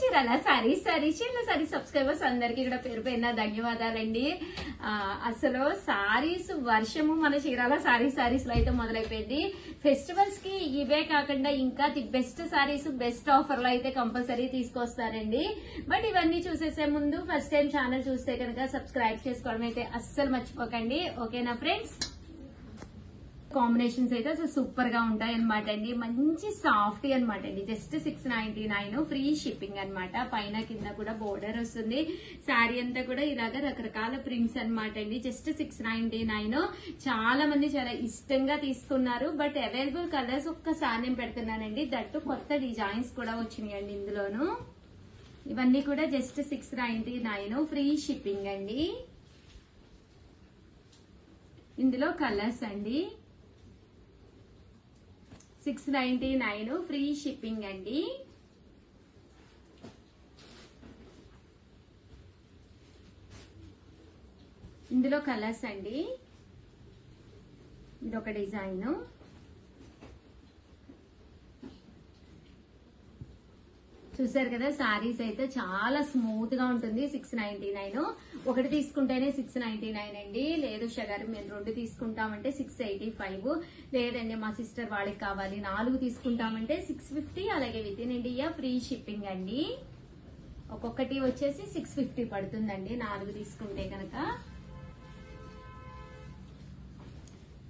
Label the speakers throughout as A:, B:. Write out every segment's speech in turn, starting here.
A: Chirala saris subscribers అందరికి కూడా పేరు పేరున ధన్యవాదాలండి. అసలు సారీస్ వర్షము మన చీరాల సారీస్ లో అయితే మొదలైపోయింది. ఫెస్టివల్స్ కి ఇవే కాకుండా ఇంకా the best saris best offer లో అయితే కంపల్సరీ తీసుకొస్తారండి. బట్ ఇవన్నీ చూసేసే ముందు ఫస్ట్ టైం ఛానల్ చూస్తే కనుక సబ్స్క్రైబ్ చేసుకోవడం అయితే అస్సలు మర్చిపోకండి. ఓకేనా ఫ్రెండ్స్? కాంబినేషన్స్ అయితే అసలు సూపర్ గా ఉంటాయి అనమాట అండి. మంచి సాఫ్ట్ అనమాట అండి. జస్ట్ 699 ఫ్రీ షిప్పింగ్ అనమాట. పైన కింద కూడా బోర్డర్ వస్తుంది. శారీ అంతా కూడా ఇలాగ రకరకాల ప్రింట్స్ అనమాట అండి. జస్ట్ 699. చాలా మంది చాలా ఇష్టంగా తీసుకున్నారు. బట్ అవైలబుల్ కలర్స్ ఒక్కసారి నేను పెడుతున్నానండి. దట్టు కొత్త డిజైన్స్ కూడా వచ్చినాయండి ఇందులోను. ఇవన్నీ కూడా జస్ట్ 699 ఫ్రీ షిప్పింగ్ అండి. ఇందులో కలర్స్ అండి 699 ఫ్రీ షిప్పింగ్ అండి. ఇందులో కలర్స్ అండి. ఇదొక డిజైన్. చూసారు కదా, సారీస్ అయితే చాలా స్మూత్ గా ఉంటుంది. 699. ఒకటి తీసుకుంటేనే 699 అండి. లేదు షగారు మేము 2 తీసుకుంటామంటే 685. లేదండి మా సిస్టర్ వాళ్ళకి కావాలి 4 తీసుకుంటామంటే 650. అలాగే with in India free shipping అండి. ఒక్కొక్కటి వచ్చేసి 650 పడుతుందండి 4 తీసుకుంటే కనుక.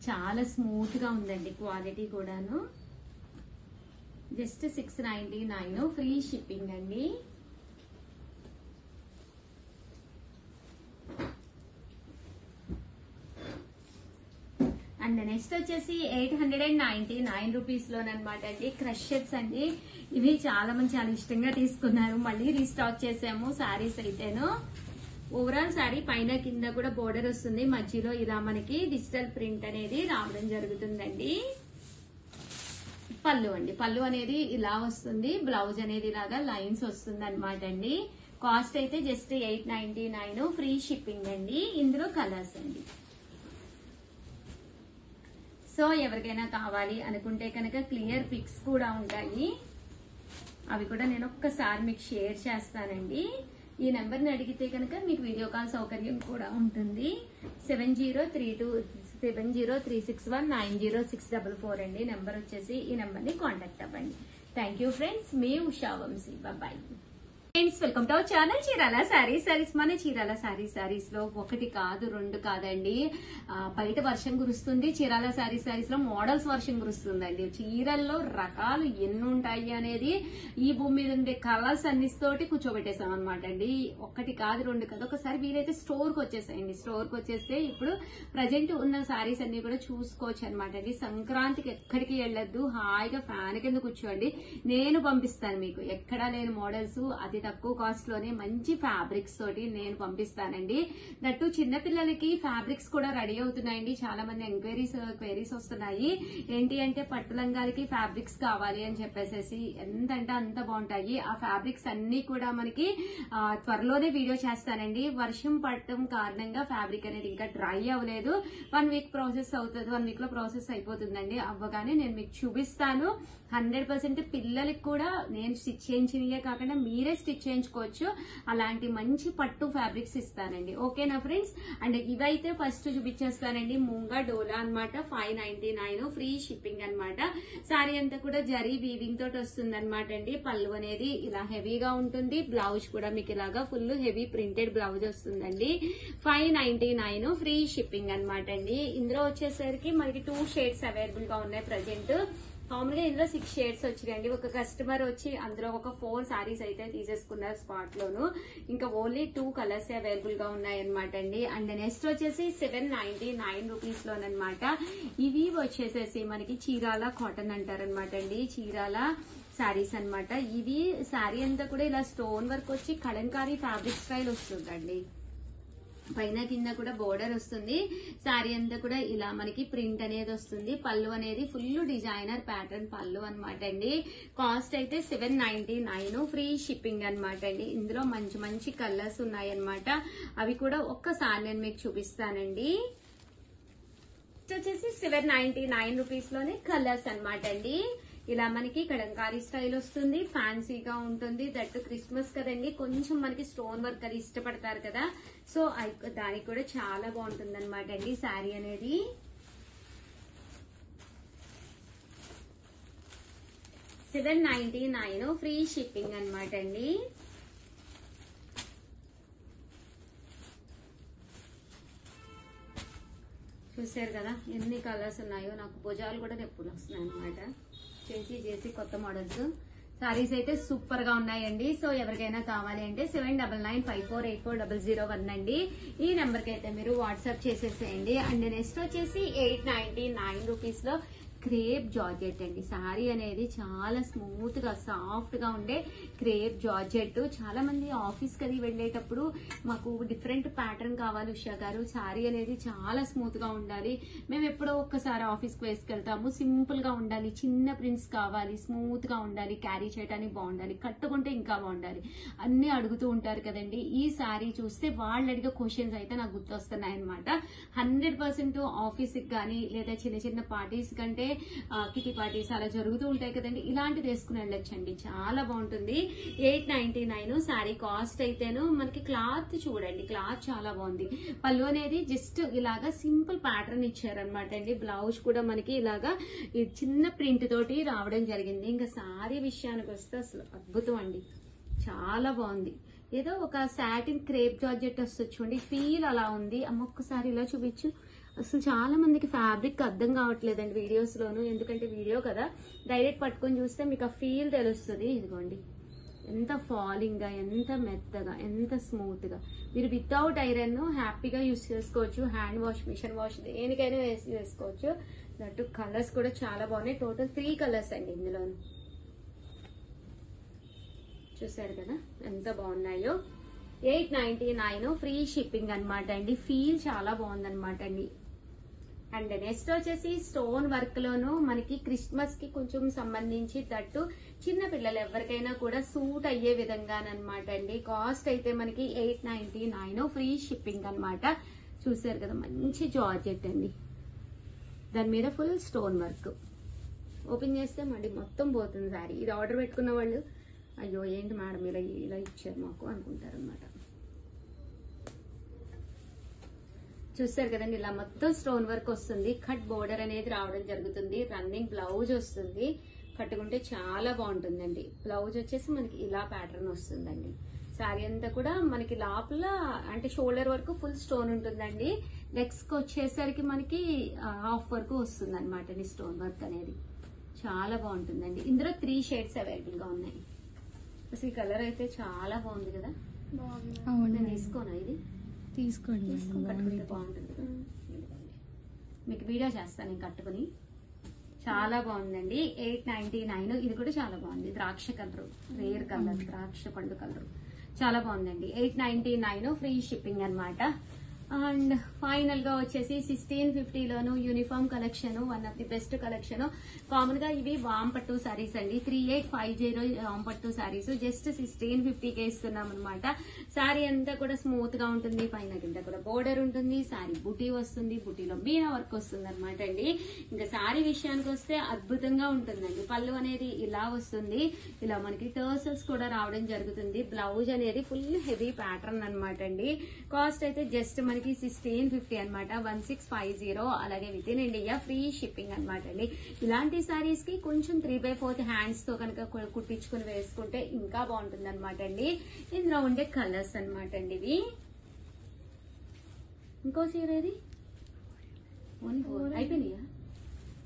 A: చాలా స్మూత్ గా ఉందండి క్వాలిటీ కూడాను. జస్ట్ 699 ఫ్రీ షిప్పింగ్ అండి. అండ్ నెక్స్ట్ వచ్చేసి 899 రూపీస్ లోనమాట అండి. క్రషెట్స్ అండి. ఇవి చాలా మంది చాలా ఇష్టంగా తీసుకున్నారు. మళ్ళీ రీస్టాక్ చేసాము సారీస్ అయితేను. ఓవరాల్ సారీ పైన కింద కూడా బోర్డర్ వస్తుంది. మధ్యలో ఇలా మనకి డిజిటల్ ప్రింట్ అనేది రావడం జరుగుతుందండి. పళ్ళు అండి. పళ్ళు అనేది ఇలా వస్తుంది. బ్లౌజ్ అనేది ఇలాగా లైన్స్ వస్తుంది అనమాట అండి. కాస్ట్ అయితే జస్ట్ 899 ఫ్రీ షిప్పింగ్ అండి. ఇందులో కలర్స్ అండి. సో ఎవరికైనా కావాలి అనుకుంటే కనుక క్లియర్ పిక్స్ కూడా ఉంటాయి. అవి కూడా నేను ఒక్కసారి మీకు షేర్ చేస్తానండి. ఈ నెంబర్ని అడిగితే కనుక మీకు వీడియో కాల్ సౌకర్యం కూడా ఉంటుంది. 70327036190644 అండి నెంబర్ వచ్చేసి. ఈ నెంబర్ ని కాంటాక్ట్ అవ్వండి. Thank you friends. మీ Usha Vamsi. Bye friends, welcome to our channel Chirala sarees. మన చీరాల సారీస్ లో 1 కాదు 2 కాదండి. బయట వర్షం కురుస్తుంది. చీరాల సారీస్ లో మోడల్స్ వర్షం కురుస్తుందండి. చీరల్లో రకాలు ఎన్ని ఉంటాయి అనేది ఈ భూమి మీద ఉండే కలర్స్ అన్నిటితోటి కూర్చోబెట్టేసాం అనమాట అండి. 1 కాదు 2 కాదు. ఒకసారి వీలైతే స్టోర్ కి వచ్చేసాయండి. స్టోర్ కి వచ్చేస్తే ఇప్పుడు ప్రజెంట్ ఉన్న సారీస్ అన్ని కూడా చూసుకోవచ్చు అనమాట అండి. సంక్రాంతికి ఎక్కడికి వెళ్ళొద్దు. హాయిగా ఫ్యాన్ కింద కూర్చోండి. నేను పంపిస్తాను మీకు ఎక్కడా లేని మోడల్స్ అతి తక్కువ కాస్ట్ లోనే మంచి ఫ్యాబ్రిక్స్ తోటి నేను పంపిస్తానండి. దట్టు చిన్నపిల్లలకి ఫ్యాబ్రిక్స్ కూడా రెడీ అవుతున్నాయండి. చాలా మంది క్వైరీస్ వస్తున్నాయి. ఏంటి అంటే పట్టు లంగాలకి ఫ్యాబ్రిక్స్ కావాలి అని చెప్పేసి. ఎంతంటే అంత బాగుంటాయి ఆ ఫ్యాబ్రిక్స్ అన్ని కూడా. మనకి త్వరలోనే వీడియో చేస్తానండి. వర్షం పడటం కారణంగా ఫ్యాబ్రిక్ అనేది ఇంకా డ్రై అవ్వలేదు. 1 వీక్ ప్రాసెస్ అవుతుంది. 1 వీక్ లో ప్రాసెస్ అయిపోతుందండి. అవ్వగానే నేను మీకు చూపిస్తాను. 100% పిల్లలకి కూడా నేను స్టిచ్ చేయించినవే కాకుండా మీరే స్టిచ్ చేయించుకోవచ్చు. అలాంటి మంచి పట్టు ఫ్యాబ్రిక్స్ ఇస్తానండి. ఓకేనా ఫ్రెండ్స్? అండ్ ఇవైతే ఫస్ట్ చూపించేస్తానండి. మూంగా డోలా అనమాట. 599 ఫ్రీ షిప్పింగ్ అనమాట. సారీ అంతా కూడా జరీ వీవింగ్ తోటి వస్తుంది అనమాట అండి. పళ్ళు అనేది ఇలా హెవీగా ఉంటుంది. బ్లౌజ్ కూడా మీకు ఇలాగా ఫుల్ హెవీ ప్రింటెడ్ బ్లౌజ్ వస్తుందండి. 599 ఫ్రీ షిప్పింగ్ అనమాట అండి. ఇందులో వచ్చేసరికి మనకి 2 షేడ్స్ అవైలబుల్ గా ఉన్నాయి ప్రజెంట్. మామూలుగా ఇందులో 6 షేడ్స్ వచ్చినాయండి. ఒక కస్టమర్ వచ్చి అందులో ఒక 4 సారీస్ అయితే తీసేసుకున్నారు స్పాట్ లోను. ఇంకా ఓన్లీ 2 కలర్స్ అవైలబుల్ గా ఉన్నాయన్నమాట అండి. అండ్ నెక్స్ట్ వచ్చేసి 799 రూపీస్ లోనమాట. ఇవి వచ్చేసేసి మనకి చీరాల కాటన్ అంటారనమాట అండి. చీరాల సారీస్ అనమాట. ఇది సారీ అంతా కూడా ఇలా స్టోన్ వర్క్ వచ్చి కలంకారీ ఫ్యాబ్రిక్ స్టైల్ వస్తుందండి. పైన కింద కూడా బోర్డర్ వస్తుంది. సారీ అంతా కూడా ఇలా మనకి ప్రింట్ అనేది వస్తుంది. పళ్ళు అనేది ఫుల్ డిజైనర్ ప్యాటర్న్ పళ్ళు అనమాట అండి. కాస్ట్ అయితే 799 ఫ్రీ షిప్పింగ్ అనమాట అండి. ఇందులో మంచి మంచి కలర్స్ ఉన్నాయన్నమాట. అవి కూడా ఒక్కసారి నేను మీకు చూపిస్తానండి. వచ్చేసి 799 రూపీస్ లోనే కలర్స్ అనమాట అండి. ఇలా మనకి కలంకారీ స్టైల్ వస్తుంది, ఫ్యాన్సీగా ఉంటుంది. దట్ క్రిస్మస్ కదండి, కొంచెం మనకి స్టోన్ వర్క్ అది ఇష్టపడతారు కదా, సో దానికి కూడా చాలా బాగుంటుంది అనమాట అండి శారీ అనేది. $799 ఫ్రీ షిప్పింగ్ అనమాట అండి. చూసారు కదా ఎన్ని కలర్స్ ఉన్నాయో, నాకు భుజాలు కూడా నొప్పులు వస్తున్నాయి అనమాట. చేసి కొత్త మోడల్స్ సారీస్ అయితే సూపర్ గా ఉన్నాయండి. సో ఎవరికైనా కావాలి అంటే 7995484001 అండి. ఈ నెంబర్ కి అయితే మీరు వాట్సాప్ చేసేసేయండి. అండ్ నెక్స్ట్ వచ్చేసి 899 రూపీస్ లో క్రేప్ జార్జెట్ అండి. శారీ అనేది చాలా స్మూత్ గా సాఫ్ట్ గా ఉండే క్రేప్ జార్జెట్. చాలా మంది ఆఫీస్ కి వెళ్ళేటప్పుడు మాకు డిఫరెంట్ ప్యాటర్న్ కావాలి ఉషా గారు, శారీ అనేది చాలా స్మూత్ గా ఉండాలి, మేము ఎప్పుడో ఒక్కసారి ఆఫీస్ కి వేసుకెళ్తాము, సింపుల్ గా ఉండాలి, చిన్న ప్రింట్స్ కావాలి, స్మూత్ గా ఉండాలి, క్యారీ చేయడానికి బాగుండాలి, కట్టుకుంటే ఇంకా బాగుండాలి అన్ని అడుగుతూ ఉంటారు కదండి. ఈ శారీ చూస్తే వాళ్ళు అడిగే క్వశ్చన్స్ అయితే నాకు గుర్తొస్తున్నాయి అనమాట. 100% ఆఫీస్ కి కానీ లేదా చిన్న చిన్న పార్టీస్ కంటే కిటీ పార్టీస్ అలా జరుగుతూ ఉంటాయి కదండి, ఇలాంటిది వేసుకుని వెళ్ళొచ్చండి, చాలా బాగుంటుంది. 899 శారీ కాస్ట్ అయితేను. మనకి క్లాత్ చూడండి, క్లాత్ చాలా బాగుంది. పళ్ళు అనేది జస్ట్ ఇలాగా సింపుల్ ప్యాటర్న్ ఇచ్చారనమాట అండి. బ్లౌజ్ కూడా మనకి ఇలాగా చిన్న ప్రింట్ తోటి రావడం జరిగింది. ఇంకా శారీ విషయానికి వస్తే అసలు అద్భుతం అండి, చాలా బాగుంది. ఏదో ఒక సాటిన్ క్రేప్ జార్జెట్ వస్తుంది చూడండి, ఫీల్ అలా ఉంది. అమ్మ ఒక్కసారి ఇలా చూపించు. అసలు చాలా మందికి ఫ్యాబ్రిక్ అర్థం కావట్లేదండి వీడియోస్ లోను, ఎందుకంటే వీడియో కదా, డైరెక్ట్ పట్టుకొని చూస్తే మీకు ఆ ఫీల్ తెలుస్తుంది. ఇదిగోండి ఎంత ఫాలింగ్ గా, ఎంత మెత్తగా, ఎంత స్మూత్ గా. మీరు వితౌట్ ఐరన్ హ్యాపీగా యూస్ చేసుకోవచ్చు. హ్యాండ్ వాష్, మిషన్ వాష్ దేనికైనా వేసి వేసుకోవచ్చు. దట్టు కలర్స్ కూడా చాలా బాగున్నాయి. టోటల్ 3 కలర్స్ అండి ఇందులోను. చూసారు కదా ఎంత బాగున్నాయో. 899 ఫ్రీ షిప్పింగ్ అనమాట అండి. ఫీల్ చాలా బాగుందనమాట అండి. అండ్ నెక్స్ట్ వచ్చేసి స్టోన్ వర్క్ లోను మనకి క్రిస్మస్ కి కొంచెం సంబంధించి దట్టు చిన్న పిల్లలు ఎవరికైనా కూడా సూట్ అయ్యే విధంగానమాట అండి. కాస్ట్ అయితే మనకి 899 ఫ్రీ షిప్పింగ్ అనమాట. చూసారు కదా మంచి జార్జెట్ అండి, దాని మీద ఫుల్ స్టోన్ వర్క్. ఓపెన్ చేస్తే మళ్ళీ మొత్తం పోతుంది శారీ. ఇది ఆర్డర్ పెట్టుకున్న వాళ్ళు అయ్యో ఏంటి మేడం ఇలా ఇచ్చారు మాకు అనుకుంటారు అనమాట. చూసారు కదండి ఇలా మొత్తం స్టోన్ వర్క్ వస్తుంది. కట్ బోర్డర్ అనేది రావడం జరుగుతుంది. రన్నింగ్ బ్లౌజ్ వస్తుంది. కట్టుకుంటే చాలా బాగుంటుందండి. బ్లౌజ్ వచ్చేసి మనకి ఇలా ప్యాటర్న్ వస్తుందండి. శారీ అంతా కూడా మనకి లోపల అంటే షోల్డర్ వరకు ఫుల్ స్టోన్ ఉంటుందండి. లెగ్స్ కి వచ్చేసరికి మనకి హాఫ్ వరకు వస్తుంది అనమాట స్టోన్ వర్క్ అనేది. చాలా బాగుంటుందండి. ఇందులో 3 షేడ్స్ అవైలబుల్ గా ఉన్నాయి. అసలు ఈ కలర్ అయితే చాలా బాగుంది కదా. నేను తీసుకోనా ఇది?
B: తీసుకోండి,
A: కట్టుకుంటే బాగుంటుంది కదా. మీకు వీడియో చేస్తాను నేను కట్టుకుని. చాలా బాగుందండి. 899. ఇది కూడా చాలా బాగుంది. ద్రాక్ష కలర్, రేర్ కలర్, ద్రాక్ష పండు కలర్ చాలా బాగుందండి. 899 ఫ్రీ షిప్పింగ్ అనమాట. అండ్ ఫైనల్ గా వచ్చేసి 1650 లోను uniform collection, one of the best collection. Common గా ఇవి వామ్ పట్టు సారీస్ అండి. 3850 వామ్ పట్టు సారీస్ జస్ట్ 1650కే ఇస్తున్నాం అనమాట. శారీ అంతా కూడా స్మూత్ గా ఉంటుంది. పైన కింద కూడా బోర్డర్ ఉంటుంది. శారీ బుటీ వస్తుంది, బుటీలో మీనా వర్క్ వస్తుంది అనమాట అండి. ఇంకా శారీ విషయానికి వస్తే అద్భుతంగా ఉంటుందండి. పళ్ళు అనేది ఇలా వస్తుంది. ఇలా మనకి టర్సల్స్ కూడా రావడం జరుగుతుంది. బ్లౌజ్ అనేది ఫుల్ హెవీ ప్యాటర్న్ అనమాట అండి. కాస్ట్ అయితే జస్ట్ మనకి 1650 అనమాట. 1650. అలాగే with in India free shipping అనమాట అండి. ఇలాంటి సారీస్ కి కొంచెం 3/4 హ్యాండ్స్ తో కనుక కుట్టించుకుని వేసుకుంటే ఇంకా బాగుంటుంది అనమాట అండి. ఇందులో ఉండే కలర్స్ అనమాట అండి ఇవి. ఇంకో చీర ఏది అయిపోయినాయా?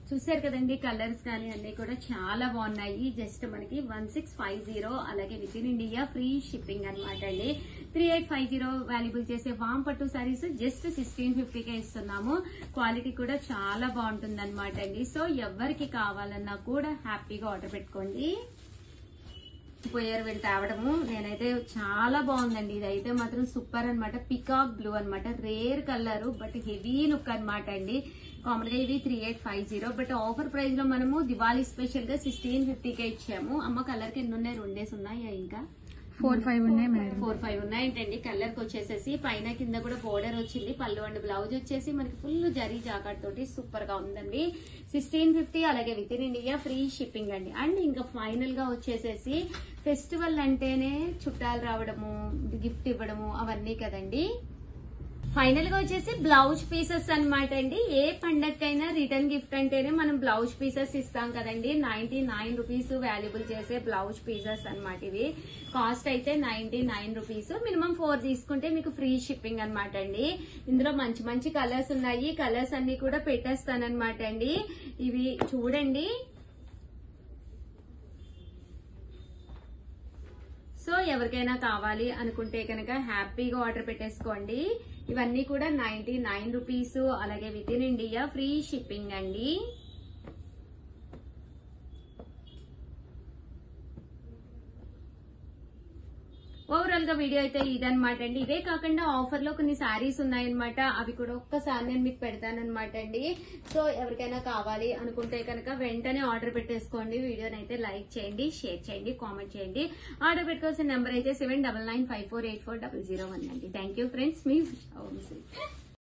A: చూసారు కదండి కలర్స్ కానీ అన్ని కూడా చాలా బాగున్నాయి. జస్ట్ మనకి 1650. అలాగే with in India free shipping అనమాట అండి. 3850 వాల్యుబుల్ చేసే వామ్ పట్టు సారీస్ జస్ట్ 1650కే ఇస్తున్నాము. క్వాలిటీ కూడా చాలా బాగుంటుంది అనమాట అండి. సో ఎవరికి కావాలన్నా కూడా హ్యాపీగా ఆర్డర్ పెట్టుకోండి. పోయారు వీళ్ళు తేవడము. నేనైతే చాలా బాగుందండి. ఇదైతే మాత్రం సూపర్ అనమాట. పికాక్ బ్లూ అనమాట. Rare colour but heavy look అనమాట అండి. కామన్ గా ఇవి 3850. బట్ ఆఫర్ ప్రైస్ లో మనము దివాళీ స్పెషల్ గా 1650కే ఇచ్చాము. అమ్మ కలర్ కి ఎన్ని ఉన్నాయి? 2 డేస్ ఉన్నాయా ఇంకా?
B: 4-5 ఉన్నాయి మేడం.
A: 4-5 ఉన్నాయంటండి. కలర్ కి వచ్చేసేసి పైన కింద కూడా బోర్డర్ వచ్చింది. పళ్ళు అండ్ బ్లౌజ్ వచ్చేసి మనకి ఫుల్ జరీ జాకెట్ తోటి సూపర్ గా ఉందండి. 1650 అలాగే with in India free shipping అండి. అండ్ ఇంకా ఫైనల్ గా వచ్చేసేసి ఫెస్టివల్ అంటేనే చుట్టాలు రావడము, గిఫ్ట్ ఇవ్వడము అవన్నీ కదండి. ఫైనల్ గా వచ్చేసి బ్లౌజ్ పీసెస్ అన్నమాట అండి. ఏ పండగకైనా రిటర్న్ గిఫ్ట్ అంటేనే మనం బ్లౌజ్ పీసెస్ ఇస్తాం కదండి. 99 రూపీస్ వాల్యుబుల్ చేసే బ్లౌజ్ పీసెస్ అన్నమాట. ఇవి కాస్ట్ అయితే 99 రూపీస్. మినిమం 4 తీసుకుంటే మీకు ఫ్రీ షిప్పింగ్ అన్నమాట అండి. ఇందులో మంచి మంచి కలర్స్ ఉన్నాయి. కలర్స్ అన్ని కూడా పెట్టేస్తానన్నమాట అండి. ఇవి చూడండి. సో ఎవరికైనా కావాలి అనుకుంటే కనుక హ్యాపీగా ఆర్డర్ పెట్టేసుకోండి. ఇవన్నీ కూడా 99 రూపీస్ అలాగే with in India free shipping అండి. ఓవరాల్ గా వీడియో అయితే ఇదనమాట అండి. ఇవే కాకుండా ఆఫర్ లో కొన్ని శారీస్ ఉన్నాయన్నమాట. అవి కూడా ఒక్కసారి నేను మీకు పెడతానన్నమాట అండి. సో ఎవరికైనా కావాలి అనుకుంటే కనుక వెంటనే ఆర్డర్ పెట్టేసుకోండి. వీడియోని అయితే లైక్ చేయండి, షేర్ చేయండి, కామెంట్ చేయండి. ఆర్డర్ పెట్టుకోవాల్సిన నెంబర్ అయితే 7995484001 అండి. థ్యాంక్ యూ ఫ్రెండ్స్, మీ వంశీ.